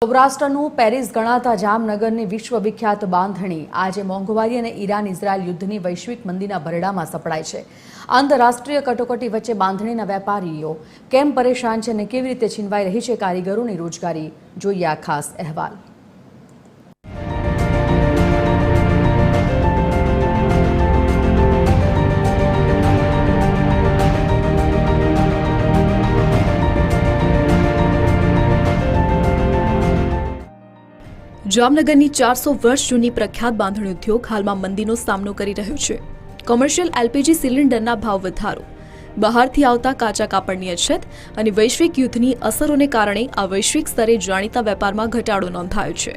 સૌરાષ્ટ્રનું Paris ગણાતા જામનગરની વિશ્વવિખ્યાત બાંધણી આજે મોંઘવારી અને ઈરાન ઇઝરાયલ યુદ્ધની વૈશ્વિક મંદીના ભરડામાં સપડાય છે। આંતરરાષ્ટ્રીય કટોકટી વચ્ચે બાંધણીના વેપારીઓ કેમ પરેશાન છે અને કેવી રીતે છીનવાઈ રહી છે કારીગરોની રોજગારી, જોઈએ આ ખાસ અહેવાલ। જામનગરની 400 વર્ષ જૂની પ્રખ્યાત બાંધણી ઉદ્યોગ હાલમાં મંદીનો સામનો કરી રહ્યો છે। કોમર્શિયલ એલપીજી સિલિન્ડરના ભાવ વધારો, બહારથી આવતા કાચા કાપડની અછત અને વૈશ્વિક યુદ્ધની અસરોને કારણે આ વૈશ્વિક સ્તરે જાણીતા વેપારમાં ઘટાડો નોંધાયો છે।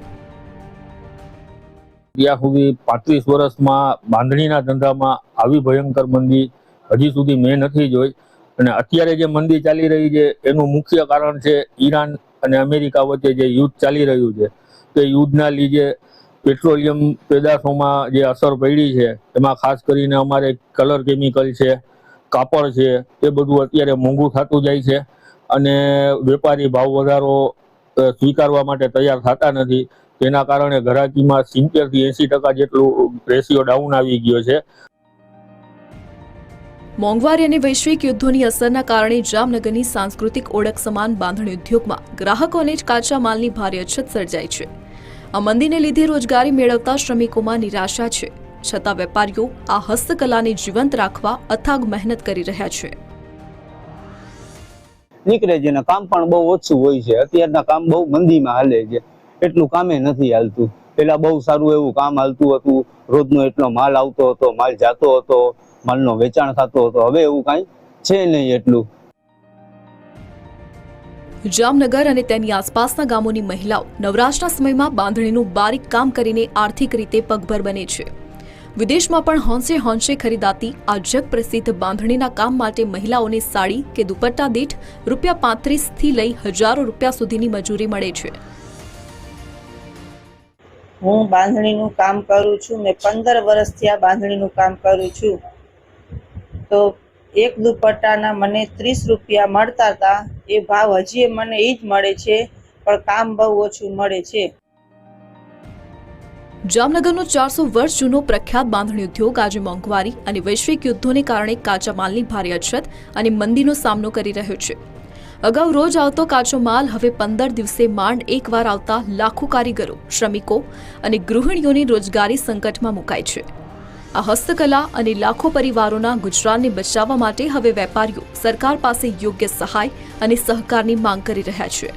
ત્યાં સુધી 35 વર્ષમાં બાંધણીના ધંધામાં આવી ભયંકર મંદી હજી સુધી મેં નથી જોઈ અને અત્યારે જે મંદી ચાલી રહી છે એનું મુખ્ય કારણ છે ઈરાન અને અમેરિકા વચ્ચે જે યુદ્ધ ચાલી રહ્યું છે। કે યુદ્ધના લીધે પેટ્રોલિયમ પેદાશોમાં જે અસર પડી છે એમાં ખાસ કરીને અમારે કલર કેમિકલ છે, કાપડ છે, એ બધું અત્યારે મોંઘું થતું જાય છે અને વેપારી ભાવ વધારો સ્વીકારવા માટે તૈયાર થતા નથી। તેના કારણે ગ્રાહકીમાં 70 થી 80% જેટલું રેશિયો ડાઉન આવી ગયો છે। મોંઘવારી અને વૈશ્વિક યુદ્ધોની અસરના કારણે જામનગરની સાંસ્કૃતિક ઓળખ સમાન બાંધણી ઉદ્યોગમાં ગ્રાહકોને જ કાચા માલની ભારે અછત સર્જાઈ છે। આ મંદીને લીધે રોજગારી મેળવતા શ્રમિકોમાં નિરાશા છે, છતાં વેપારીઓ આ હસ્તકલાને જીવંત રાખવા અથાગ મહેનત કરી રહ્યા છે। નીકળે છે ને કામ પણ બહુ ઓછું હોય છે। અત્યારના કામ બહુ મંદીમાં હાલે છે, એટલું કામે નથી હાલતું। પેલા બહુ સારું એવું કામ હાલતું હતું, રોજનો એટલો માલ આવતો હતો, માલ જાતો હતો, માલનો વેચાણ થતો હતો। હવે એવું કાંઈ છે નહીં એટલું। જામનગર અને તેની આસપાસના ગામોની મહિલાઓ નવરાશના સમયમાં બાંધણીનું બારીક કામ કરીને આર્થિક રીતે પગભર બને છે। વિદેશમાં પણ હોંશે હોંશે ખરીદાતી આ જગ પ્રસિદ્ધ બાંધણીના કામ માટે મહિલાઓને સાડી કે દુપટ્ટા દીઠ ₹35 થી લઈ હજારો રૂપિયા સુધીની મજૂરી મળે છે। હું બાંધણીનું કામ કરું છું। મેં 15 વર્ષથી આ બાંધણીનું કામ કરું છું। તો એક દુપટ્ટાના મને 30 રૂપિયા મળતા હતા, એ ભાવ હજી મને એ જ મળે છે, પણ કામ બહુ ઓછું મળે છે। જામનગરનો 400 વર્ષ જૂનો પ્રખ્યાત બાંધણી ઉદ્યોગ આજે મોંઘવારી અને વૈશ્વિક યુદ્ધોને કારણે કાચા માલની ભારે અછત અને મંદીનો સામનો કરી રહ્યો છે। અગાઉ રોજ આવતો કાચો માલ હવે 15 દિવસે માંડ એકવાર આવતા લાખો કારીગરો, શ્રમિકો અને ગૃહિણીઓની રોજગારી સંકટમાં મુકાઈ છે। આ હસ્તકલા અને લાખો પરિવારોના ગુજરાનને બચાવવા માટે હવે વેપારીઓ સરકાર પાસે યોગ્ય સહાય અને સહકારની માંગ કરી રહ્યા છે।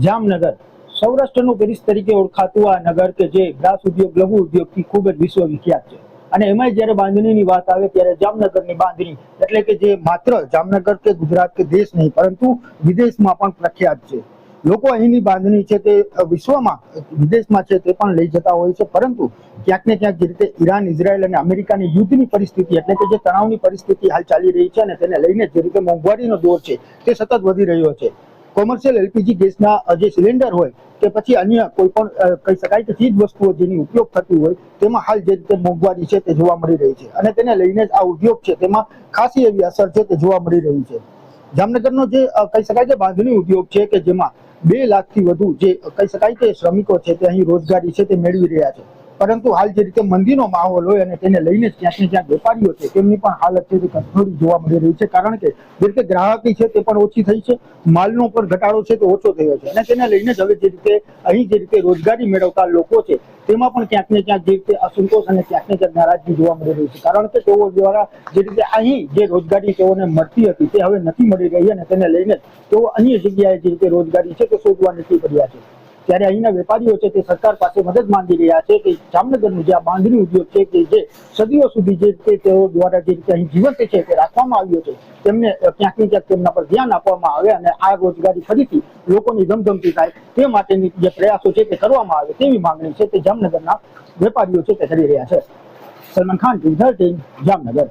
જામનગર સૌરાષ્ટ્રનું પેરિસ તરીકે ઓળખાતું આ નગર કે જે ગ્રાસ ઉદ્યોગ, લઘુ ઉદ્યોગથી ખૂબ જ વિશ્વવિખ્યાત છે અને એમાં જ્યારે બાંધણીની વાત આવે ત્યારે જામનગરની બાંધણી એટલે કે જે માત્ર જામનગર કે ગુજરાત કે દેશ નહીં પરંતુ વિદેશમાં પણ પ્રખ્યાત છે। લોકો અહીંની બાંધણી છે તે વિશ્વમાં વિદેશમાં છે તે પણ લઈ જતા હોય છે, પરંતુ ક્યાંક ને ક્યાંક જે રીતે ઈરાન, ઇઝરાયલ અને અમેરિકાની યુદ્ધની પરિસ્થિતિ એટલે કે જે તણાવની પરિસ્થિતિ હાલ ચાલી રહી છે અને તેને લઈને જે રીતે મોંઘવારીનો દોર છે તે સતત વધી રહ્યો છે। કોમર્શિયલ એલપીજી ગેસના જે સિલિન્ડર હોય કે પછી અન્ય કોઈ પણ કહી શકાય કે ચીજ વસ્તુઓ જેની ઉપયોગ થતી હોય તેમાં હાલ જે રીતે મોંઘવારી છે તે જોવા મળી રહી છે અને તેને લઈને જ આ ઉદ્યોગ છે તેમાં ખાસી એવી અસર છે તે જોવા મળી રહી છે। જામનગરનો જે કહી શકાય કે બાંધણી ઉદ્યોગ છે કે જેમાં 2 લાખથી વધુ જે કહી શકાય કે શ્રમિકો છે તે અહીં રોજગારી છે તે મેળવી રહ્યા છે, પરંતુ હાલ જે રીતે મંદીનો માહોલ હોય અને તેને લઈને ક્યાંક ને ક્યાંક વેપારીઓ છે તેમની પણ હાલત છે તે કઠોળી જોવા મળી રહી છે, કારણ કે જે રીતે ગ્રાહકી છે તે પણ ઓછી થઈ છે, માલનો પણ ઘટાડો છે તે ઓછો થયો છે અને તેને લઈને જ હવે જે રીતે અહીં જે રીતે રોજગારી મેળવતા લોકો છે તેમાં પણ ક્યાંક ને ક્યાંક જે રીતે અસંતોષ અને ક્યાંક ને ક્યાંક નારાજગી જોવા મળી રહી છે, કારણ કે તેઓ દ્વારા જે રીતે અહીં જે રોજગારી તેઓને મળતી હતી તે હવે નથી મળી રહી અને તેને લઈને તેઓ અન્ય જગ્યાએ જે રીતે રોજગારી છે તે શોધવા નીકળી પડ્યા છે। ત્યારે અહીંના વેપારીઓ છે તે સરકાર પાસે મદદ માંગી રહ્યા છે કે જામનગરનું જે આ બાંધણી ઉદ્યોગ છે કે જે સદીઓ સુધી જે રીતે તેઓ દ્વારા જે રીતે અહીં જીવંત છે તે રાખવામાં આવ્યો છે તેમને ક્યાંક ને ક્યાંક તેમના પર ધ્યાન આપવામાં આવે અને આ રોજગારી ફરીથી લોકોની ધમધમતી થાય તે માટેની જે પ્રયાસો છે તે કરવામાં આવે તેવી માંગણી છે તે જામનગરના વેપારીઓ છે તે કરી રહ્યા છે। સલમાન ખાન, ટીવી 13, જામનગર।